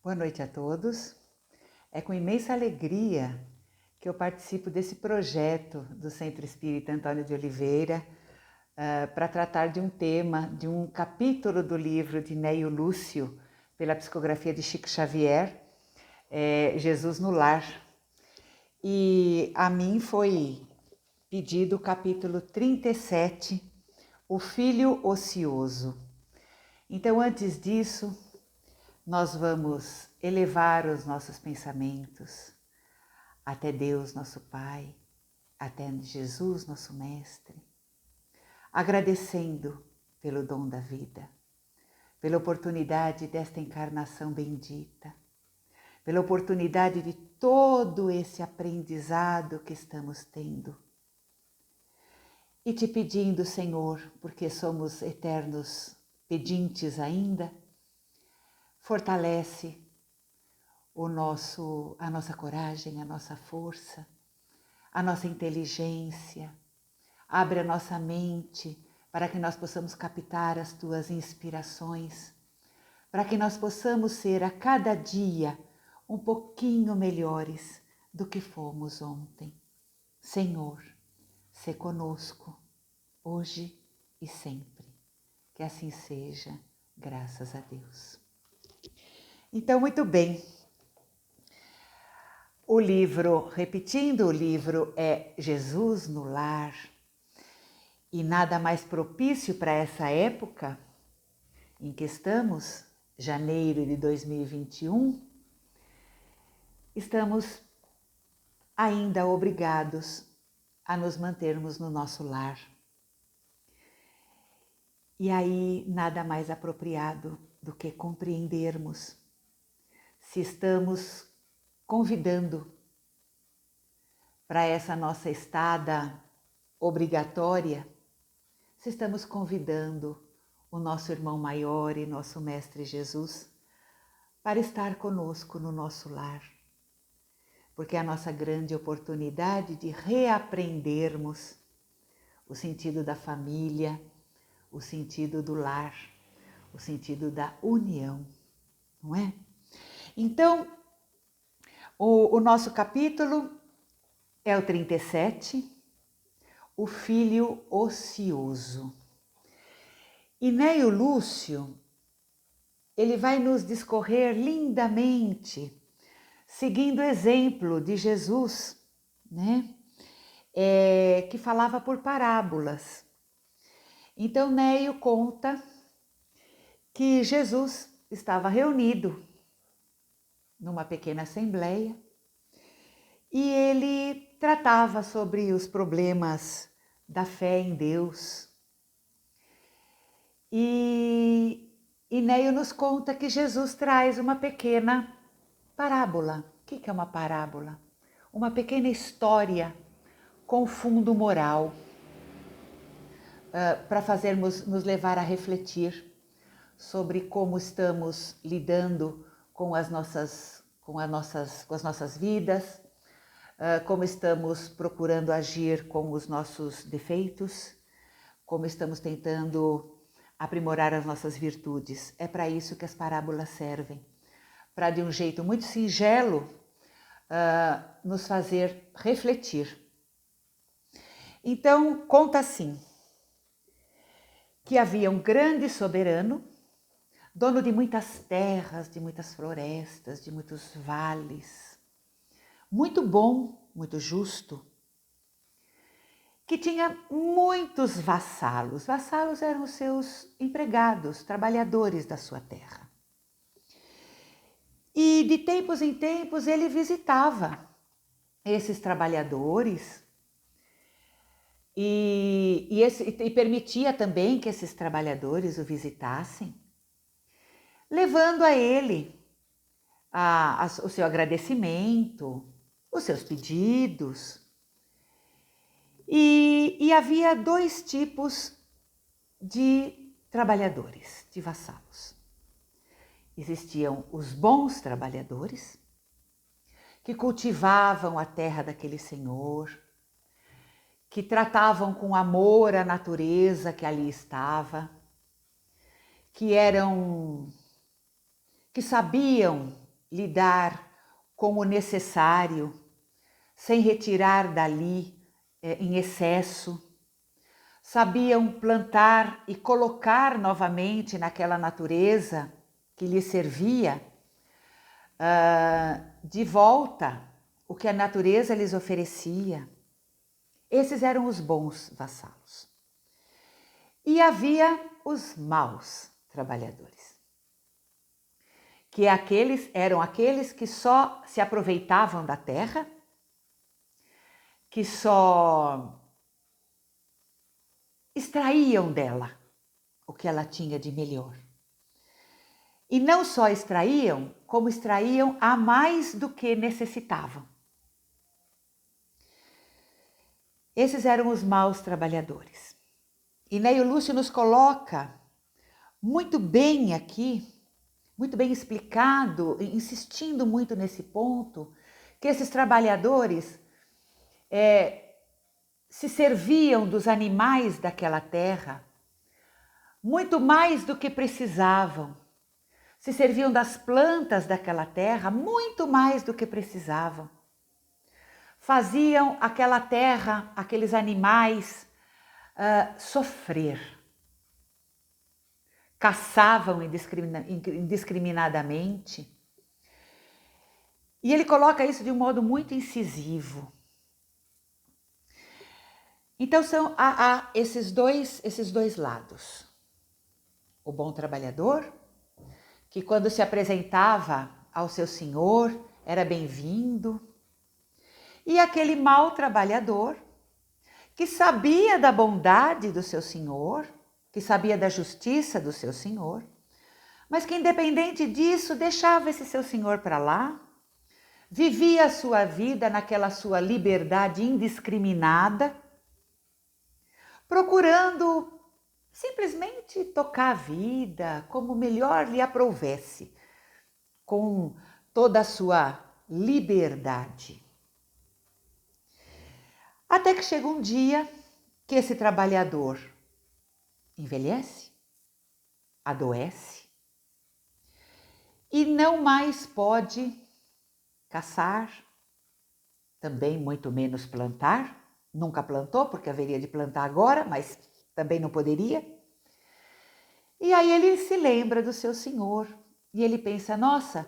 Boa noite a todos. É com imensa alegria que eu participo desse projeto do Centro Espírita Antônio de Oliveira para tratar de um tema, de um capítulo do livro de Neio Lúcio, pela psicografia de Chico Xavier, Jesus no Lar. E a mim foi pedido o capítulo 37, O Filho Ocioso. Então, antes disso, nós vamos elevar os nossos pensamentos até Deus, nosso Pai, até Jesus, nosso Mestre, agradecendo pelo dom da vida, pela oportunidade desta encarnação bendita, pela oportunidade de todo esse aprendizado que estamos tendo. E te pedindo, Senhor, porque somos eternos pedintes ainda, fortalece a nossa coragem, a nossa força, a nossa inteligência, abre a nossa mente para que nós possamos captar as tuas inspirações, para que nós possamos ser a cada dia um pouquinho melhores do que fomos ontem. Senhor, sê conosco, hoje e sempre. Que assim seja, graças a Deus. Então, muito bem. O livro, repetindo, o livro é Jesus no Lar. E nada mais propício para essa época em que estamos, janeiro de 2021, estamos ainda obrigados a nos mantermos no nosso lar. E aí nada mais apropriado do que compreendermos se estamos convidando para essa nossa estada obrigatória, se estamos convidando o nosso irmão maior e nosso Mestre Jesus para estar conosco no nosso lar, porque é a nossa grande oportunidade de reaprendermos o sentido da família, o sentido do lar, o sentido da união, não é? Então, o nosso capítulo é o 37, o filho ocioso. E Neio Lúcio, ele vai nos discorrer lindamente, seguindo o exemplo de Jesus, né? Que falava por parábolas. Então, Neio conta que Jesus estava reunido numa pequena assembleia e ele tratava sobre os problemas da fé em Deus. E Neio nos conta que Jesus traz uma pequena parábola. O que é uma parábola? Uma pequena história com fundo moral para nos levar a refletir sobre como estamos lidando com as nossas vidas, como estamos procurando agir com os nossos defeitos, como estamos tentando aprimorar as nossas virtudes. É para isso que as parábolas servem, para de um jeito muito singelo nos fazer refletir. Então, conta assim, que havia um grande soberano, dono de muitas terras, de muitas florestas, de muitos vales, muito bom, muito justo, que tinha muitos vassalos. Vassalos eram os seus empregados, trabalhadores da sua terra. E de tempos em tempos ele visitava esses trabalhadores e permitia também que esses trabalhadores o visitassem, levando a ele o seu agradecimento, os seus pedidos. E havia dois tipos de trabalhadores, de vassalos. Existiam os bons trabalhadores, que cultivavam a terra daquele senhor, que tratavam com amor a natureza que ali estava, que sabiam lidar com o necessário, sem retirar dali em excesso. Sabiam plantar e colocar novamente naquela natureza que lhes servia de volta o que a natureza lhes oferecia. Esses eram os bons vassalos. E havia os maus trabalhadores, que eram aqueles que só se aproveitavam da terra, que só extraíam dela o que ela tinha de melhor. E não só extraíam, como extraíam a mais do que necessitavam. Esses eram os maus trabalhadores. E Neio Lúcio nos coloca muito bem aqui, muito bem explicado, insistindo muito nesse ponto, que esses trabalhadores se serviam dos animais daquela terra muito mais do que precisavam. Se serviam das plantas daquela terra muito mais do que precisavam. Faziam aquela terra, aqueles animais, sofrer. Caçavam indiscriminadamente. E ele coloca isso de um modo muito incisivo. Então há esses dois lados. O bom trabalhador, que quando se apresentava ao seu senhor era bem-vindo, e aquele mau trabalhador, que sabia da bondade do seu senhor, que sabia da justiça do seu senhor, mas que independente disso deixava esse seu senhor para lá, vivia a sua vida naquela sua liberdade indiscriminada, procurando simplesmente tocar a vida como melhor lhe aprouvesse, com toda a sua liberdade. Até que chega um dia que esse trabalhador envelhece, adoece e não mais pode caçar, também muito menos plantar. Nunca plantou, porque haveria de plantar agora, mas também não poderia. E aí ele se lembra do seu senhor e ele pensa, nossa,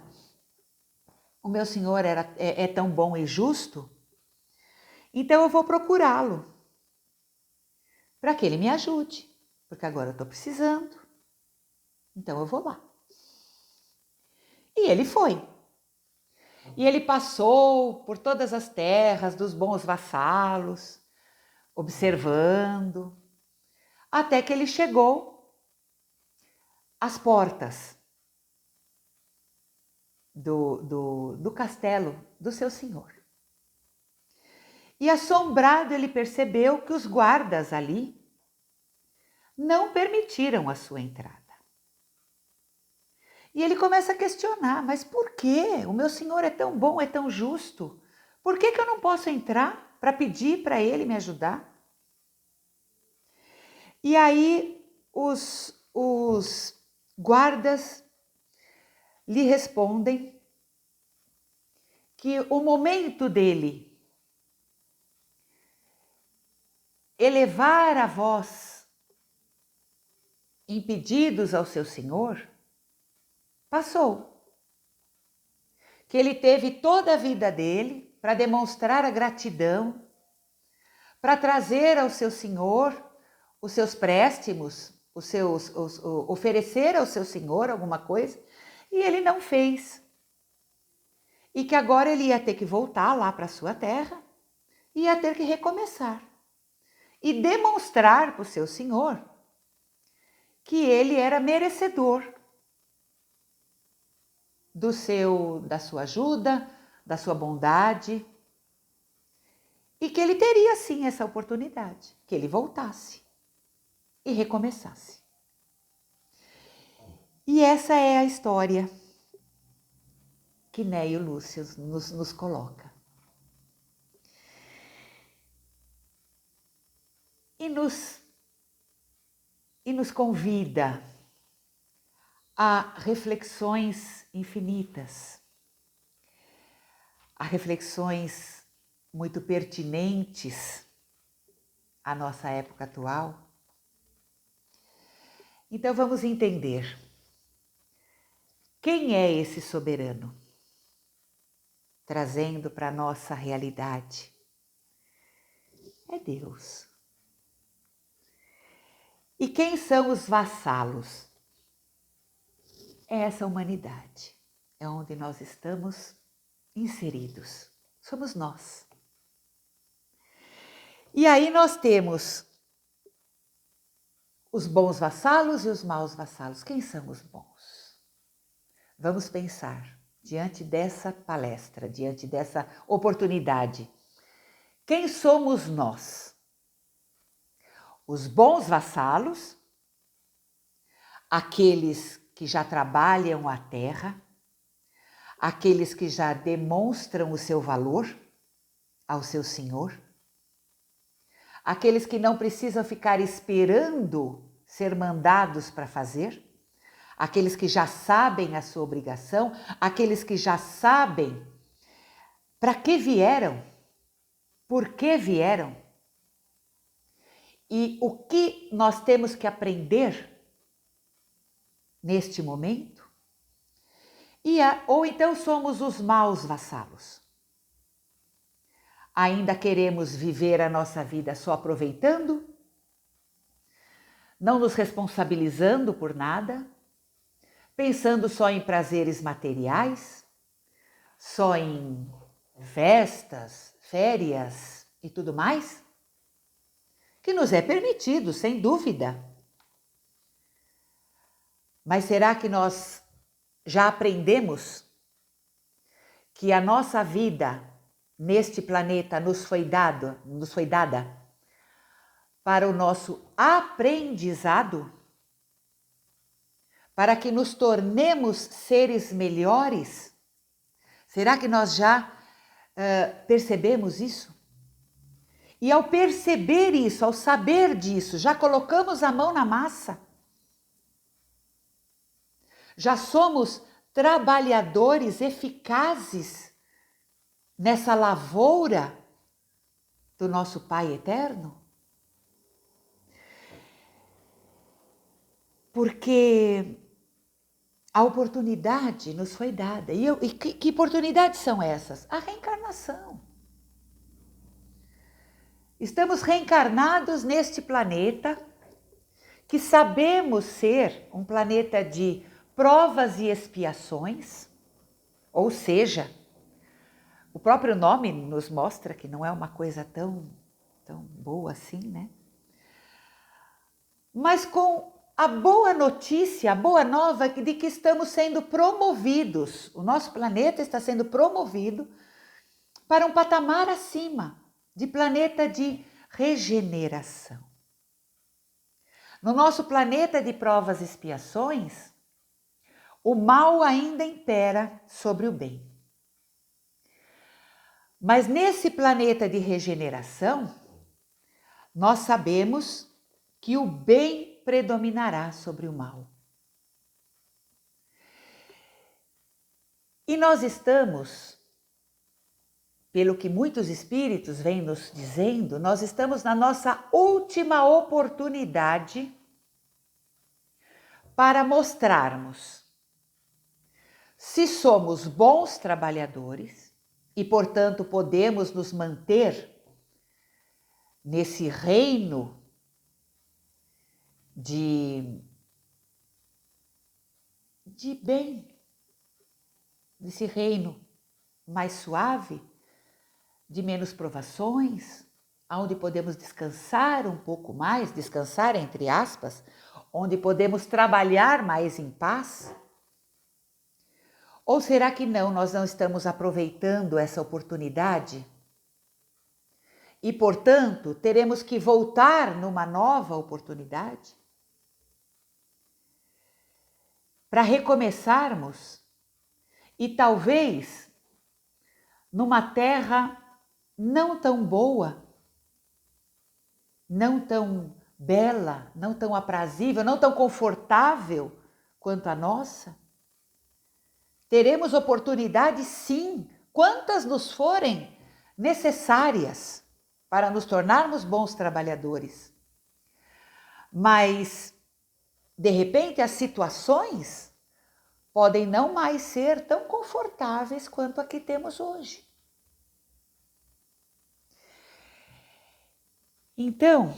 o meu senhor é tão bom e justo, então eu vou procurá-lo para que ele me ajude, porque agora eu estou precisando, então eu vou lá. E ele foi. E ele passou por todas as terras dos bons vassalos, observando, até que ele chegou às portas do castelo do seu senhor. E assombrado ele percebeu que os guardas ali não permitiram a sua entrada. E ele começa a questionar, mas por quê? O meu senhor é tão bom, é tão justo. Por que eu não posso entrar para pedir para ele me ajudar? E aí os guardas lhe respondem que o momento dele elevar a voz em pedidos ao seu senhor passou. Que ele teve toda a vida dele para demonstrar a gratidão, para trazer ao seu senhor os seus préstimos, oferecer ao seu senhor alguma coisa, e ele não fez. E que agora ele ia ter que voltar lá para a sua terra, ia ter que recomeçar. E demonstrar para o seu senhor que ele era merecedor da sua ajuda, da sua bondade, e que ele teria sim essa oportunidade, que ele voltasse e recomeçasse. E essa é a história que Neio Lúcio nos coloca. E nos convida a reflexões infinitas. a reflexões muito pertinentes à nossa época atual. Então vamos entender quem é esse soberano, trazendo para a nossa realidade. É Deus. E quem são os vassalos? É essa humanidade, é onde nós estamos inseridos, somos nós. E aí nós temos os bons vassalos e os maus vassalos. Quem são os bons? Vamos pensar, diante dessa palestra, diante dessa oportunidade, quem somos nós? Os bons vassalos, aqueles que já trabalham a terra, aqueles que já demonstram o seu valor ao seu senhor, aqueles que não precisam ficar esperando ser mandados para fazer, aqueles que já sabem a sua obrigação, aqueles que já sabem para que vieram, por que vieram e o que nós temos que aprender neste momento. Ou então somos os maus vassalos. Ainda queremos viver a nossa vida só aproveitando, não nos responsabilizando por nada, pensando só em prazeres materiais, só em festas, férias e tudo mais, que nos é permitido, sem dúvida. Mas será que nós já aprendemos que a nossa vida neste planeta nos foi dada para o nosso aprendizado, para que nos tornemos seres melhores? Será que nós já percebemos isso? E ao perceber isso, ao saber disso, já colocamos a mão na massa? Já somos trabalhadores eficazes nessa lavoura do nosso Pai Eterno? Porque a oportunidade nos foi dada. E que oportunidades são essas? A reencarnação. Estamos reencarnados neste planeta que sabemos ser um planeta de provas e expiações, ou seja, o próprio nome nos mostra que não é uma coisa tão boa assim, né? Mas com a boa notícia, a boa nova de que estamos sendo promovidos, o nosso planeta está sendo promovido para um patamar acima, de planeta de regeneração. No nosso planeta de provas e expiações, o mal ainda impera sobre o bem. Mas nesse planeta de regeneração, nós sabemos que o bem predominará sobre o mal. E nós estamos, pelo que muitos espíritos vêm nos dizendo, nós estamos na nossa última oportunidade para mostrarmos se somos bons trabalhadores e, portanto, podemos nos manter nesse reino de bem, nesse reino mais suave, de menos provações, onde podemos descansar um pouco mais, descansar entre aspas, onde podemos trabalhar mais em paz? Ou será que não, nós não estamos aproveitando essa oportunidade? E, portanto, teremos que voltar numa nova oportunidade? Para recomeçarmos e talvez numa terra não tão boa, não tão bela, não tão aprazível, não tão confortável quanto a nossa? Teremos oportunidade, sim, quantas nos forem necessárias para nos tornarmos bons trabalhadores. Mas, de repente, as situações podem não mais ser tão confortáveis quanto a que temos hoje. Então,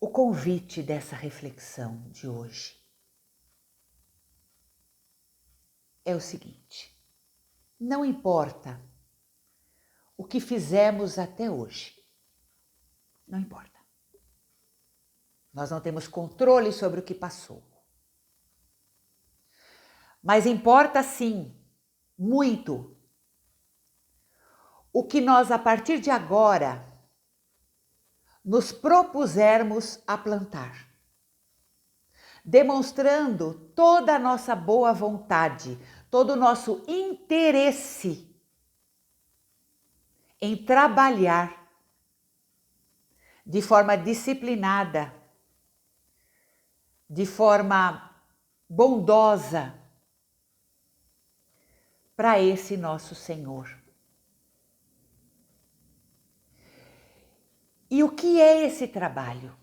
o convite dessa reflexão de hoje é o seguinte: não importa o que fizemos até hoje, não importa. Nós não temos controle sobre o que passou. Mas importa sim, muito, o que nós a partir de agora nos propusermos a plantar, demonstrando toda a nossa boa vontade, todo o nosso interesse em trabalhar de forma disciplinada, de forma bondosa para esse nosso Senhor. E o que é esse trabalho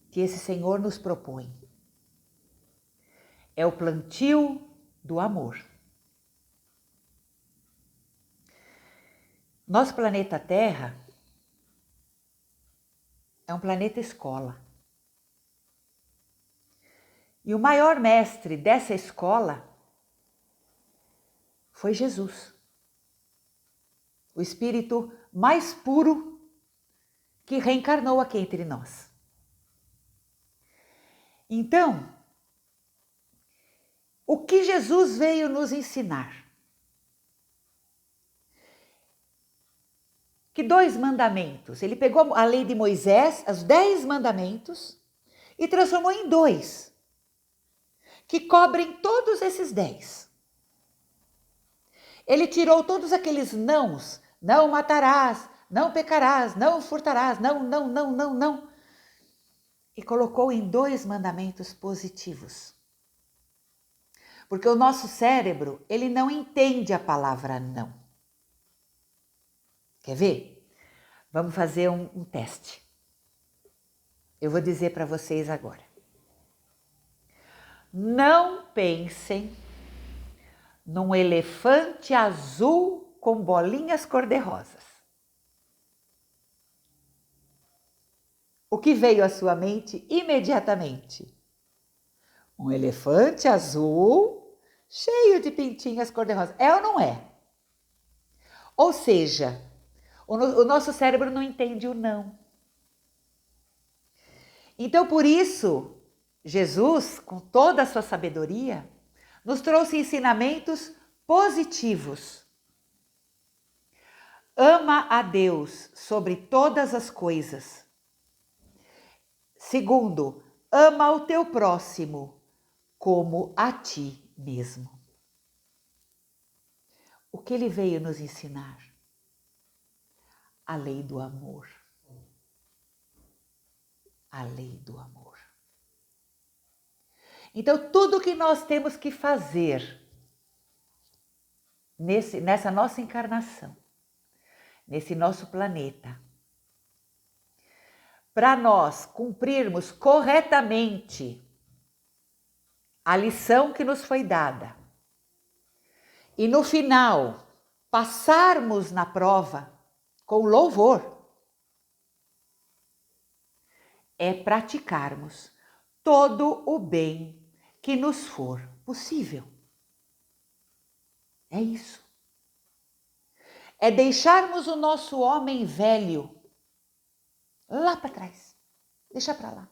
que esse Senhor nos propõe? É o plantio do amor. Nosso planeta Terra é um planeta escola. E o maior mestre dessa escola foi Jesus, o Espírito mais puro que reencarnou aqui entre nós. Então, o que Jesus veio nos ensinar? Que 2 mandamentos, ele pegou a lei de Moisés, os 10 mandamentos, e transformou em 2, que cobrem todos esses 10. Ele tirou todos aqueles nãos, não matarás, não pecarás, não furtarás, não, e colocou em 2 mandamentos positivos. Porque o nosso cérebro, ele não entende a palavra não. Quer ver? Vamos fazer um teste. Eu vou dizer para vocês agora. Não pensem num elefante azul com bolinhas cor-de-rosas. O que veio à sua mente imediatamente? Um elefante azul cheio de pintinhas cor-de-rosa. É ou não é? Ou seja, o nosso cérebro não entende o não. Então, por isso, Jesus, com toda a sua sabedoria, nos trouxe ensinamentos positivos. Ama a Deus sobre todas as coisas. Segundo, ama o teu próximo como a ti mesmo. O que ele veio nos ensinar? A lei do amor. A lei do amor. Então, tudo que nós temos que fazer nessa nossa encarnação, nesse nosso planeta, para nós cumprirmos corretamente a lição que nos foi dada e no final passarmos na prova com louvor, é praticarmos todo o bem que nos for possível. É isso. É deixarmos o nosso homem velho lá para trás, deixar para lá.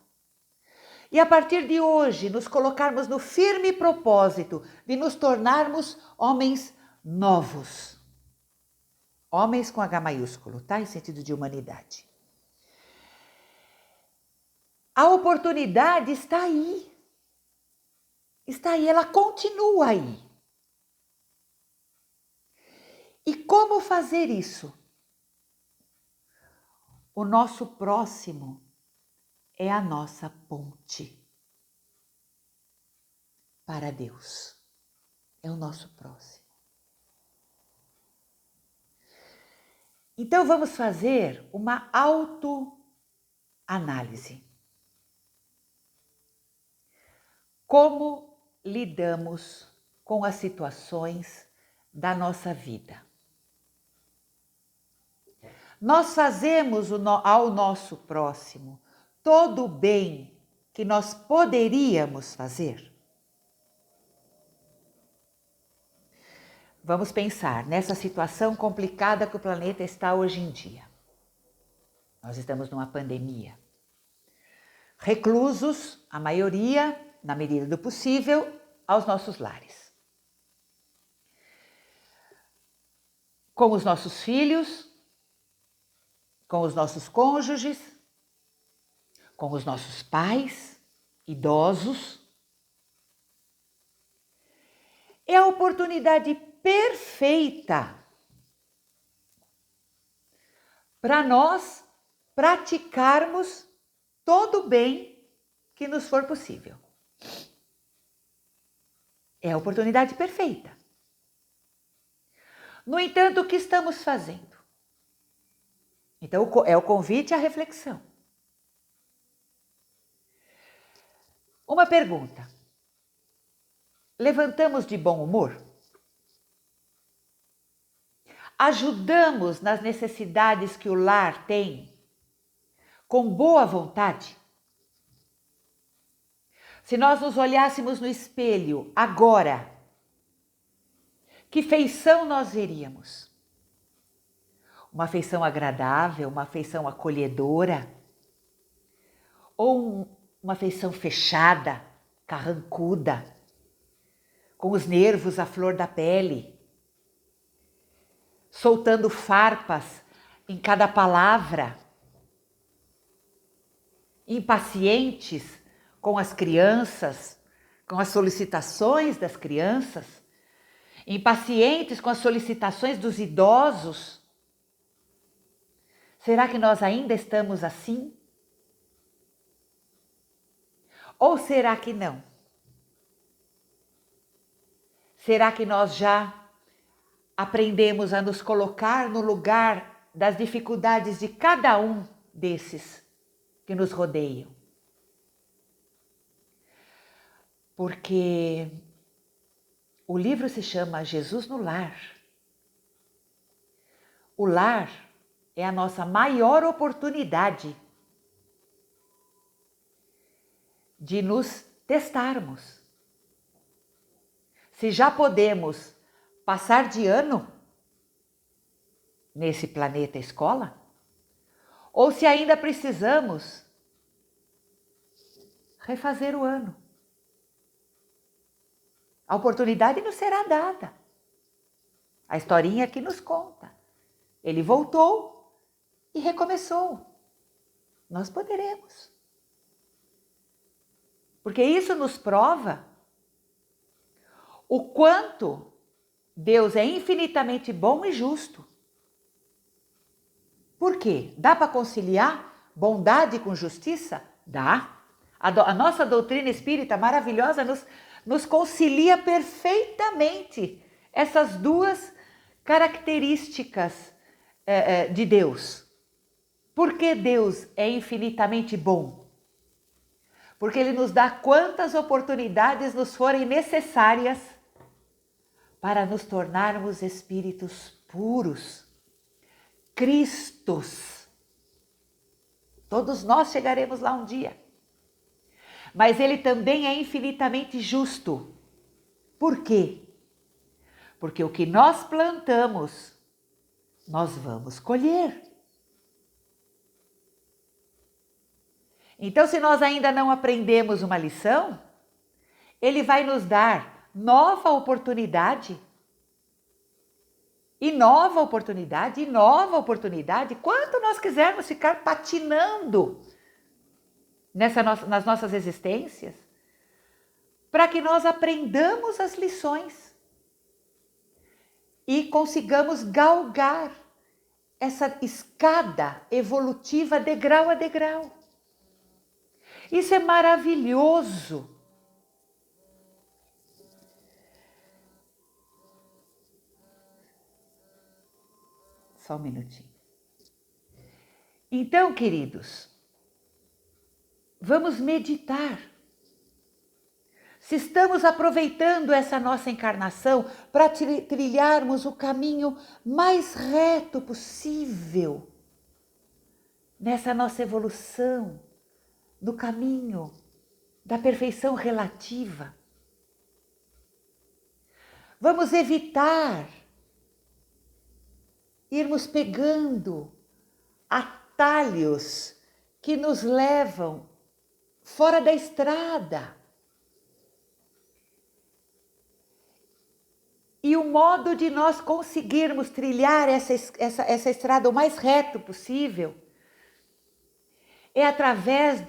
E a partir de hoje, nos colocarmos no firme propósito de nos tornarmos homens novos. Homens com H maiúsculo, tá? Em sentido de humanidade. A oportunidade está aí. Está aí, ela continua aí. E como fazer isso? O nosso próximo é a nossa ponte para Deus. é o nosso próximo. Então vamos fazer uma autoanálise. Como lidamos com as situações da nossa vida? Nós fazemos ao nosso próximo todo o bem que nós poderíamos fazer? Vamos pensar nessa situação complicada que o planeta está hoje em dia. Nós estamos numa pandemia. Reclusos, a maioria, na medida do possível, aos nossos lares. Com os nossos filhos, com os nossos cônjuges, com os nossos pais, idosos. É a oportunidade perfeita para nós praticarmos todo o bem que nos for possível. É a oportunidade perfeita. No entanto, o que estamos fazendo? Então, é o convite à reflexão. Uma pergunta. Levantamos de bom humor? Ajudamos nas necessidades que o lar tem com boa vontade? Se nós nos olhássemos no espelho agora, que feição nós veríamos? Uma feição agradável, uma feição acolhedora? Ou uma feição fechada, carrancuda, com os nervos à flor da pele, soltando farpas em cada palavra, impacientes com as crianças, com as solicitações das crianças, impacientes com as solicitações dos idosos? Será que nós ainda estamos assim? Ou será que não? Será que nós já aprendemos a nos colocar no lugar das dificuldades de cada um desses que nos rodeiam? Porque o livro se chama Jesus no Lar. O lar é a nossa maior oportunidade de nos testarmos. Se já podemos passar de ano nesse planeta escola, ou se ainda precisamos refazer o ano. A oportunidade nos será dada. A historinha que nos conta. Ele voltou e recomeçou. Nós poderemos. Porque isso nos prova o quanto Deus é infinitamente bom e justo. Por quê? Dá para conciliar bondade com justiça? Dá. A nossa doutrina espírita maravilhosa nos concilia perfeitamente essas duas características de Deus. Por que Deus é infinitamente bom? Porque Ele nos dá quantas oportunidades nos forem necessárias para nos tornarmos espíritos puros, Cristos. Todos nós chegaremos lá um dia. Mas Ele também é infinitamente justo. Por quê? Porque o que nós plantamos, nós vamos colher. Então, se nós ainda não aprendemos uma lição, Ele vai nos dar nova oportunidade. E nova oportunidade, e nova oportunidade, quanto nós quisermos ficar patinando nas nossas existências, para que nós aprendamos as lições e consigamos galgar essa escada evolutiva degrau a degrau. Isso é maravilhoso. Só um minutinho. Então, queridos, vamos meditar. Se estamos aproveitando essa nossa encarnação para trilharmos o caminho mais reto possível nessa nossa evolução, no caminho da perfeição relativa. Vamos evitar irmos pegando atalhos que nos levam fora da estrada. E o modo de nós conseguirmos trilhar essa estrada o mais reto possível é através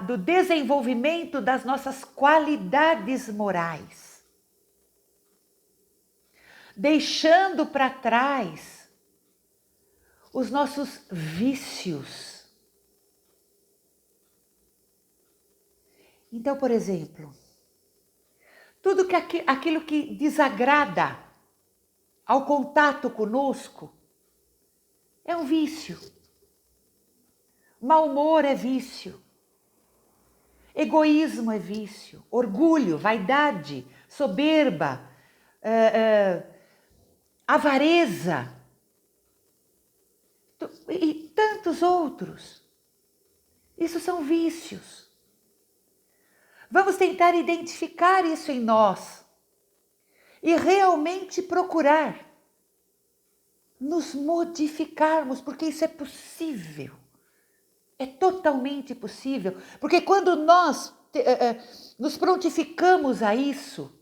do desenvolvimento das nossas qualidades morais. Deixando para trás os nossos vícios. Então, por exemplo, tudo aquilo que desagrada ao contato conosco é um vício. Mau humor é vício. Egoísmo é vício. Orgulho, vaidade, soberba, avareza e tantos outros. Isso são vícios. Vamos tentar identificar isso em nós e realmente procurar nos modificarmos, porque isso é possível. É totalmente possível, porque quando nós nos prontificamos a isso,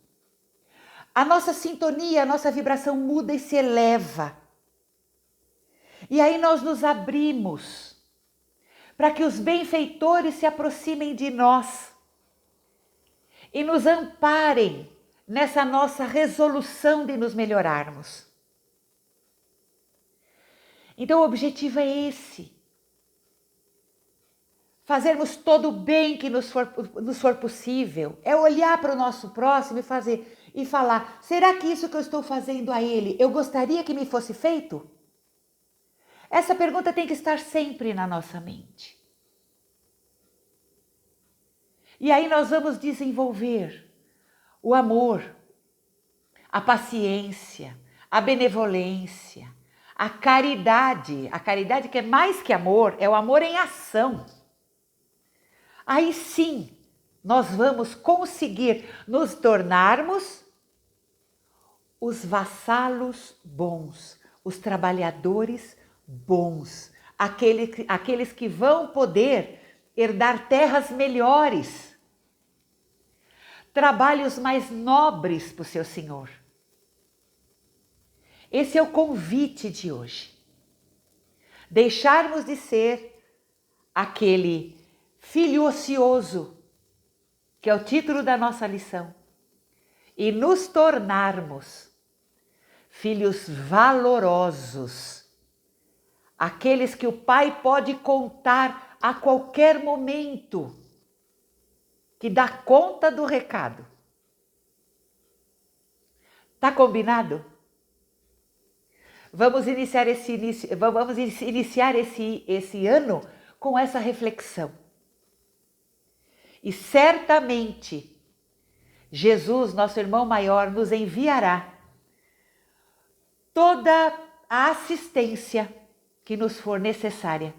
a nossa sintonia, a nossa vibração muda e se eleva. E aí nós nos abrimos para que os benfeitores se aproximem de nós e nos amparem nessa nossa resolução de nos melhorarmos. Então o objetivo é esse. Fazermos todo o bem que nos for possível. É olhar para o nosso próximo e falar, será que isso que eu estou fazendo a ele, eu gostaria que me fosse feito? Essa pergunta tem que estar sempre na nossa mente. E aí nós vamos desenvolver o amor, a paciência, a benevolência, a caridade que é mais que amor, é o amor em ação. Aí sim, nós vamos conseguir nos tornarmos os vassalos bons, os trabalhadores bons, aqueles que vão poder herdar terras melhores, trabalhos mais nobres para o seu Senhor. Esse é o convite de hoje. Deixarmos de ser aquele filho ocioso, que é o título da nossa lição, e nos tornarmos filhos valorosos, aqueles que o Pai pode contar a qualquer momento, que dá conta do recado. Tá combinado? Vamos iniciar esse ano com essa reflexão. E certamente Jesus, nosso irmão maior, nos enviará toda a assistência que nos for necessária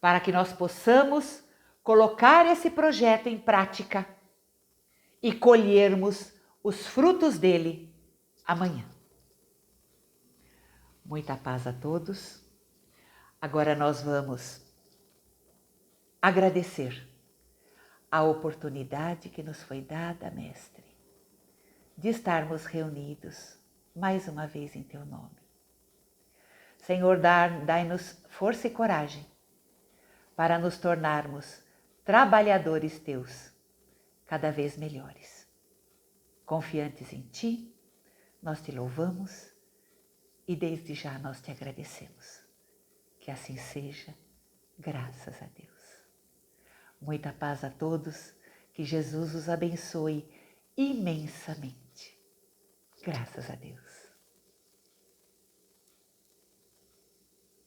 para que nós possamos colocar esse projeto em prática e colhermos os frutos dele amanhã. Muita paz a todos. Agora nós vamos agradecer a oportunidade que nos foi dada, Mestre, de estarmos reunidos mais uma vez em Teu nome. Senhor, dai-nos força e coragem para nos tornarmos trabalhadores Teus, cada vez melhores. Confiantes em Ti, nós Te louvamos e desde já nós Te agradecemos. Que assim seja, graças a Deus. Muita paz a todos, que Jesus os abençoe imensamente. Graças a Deus.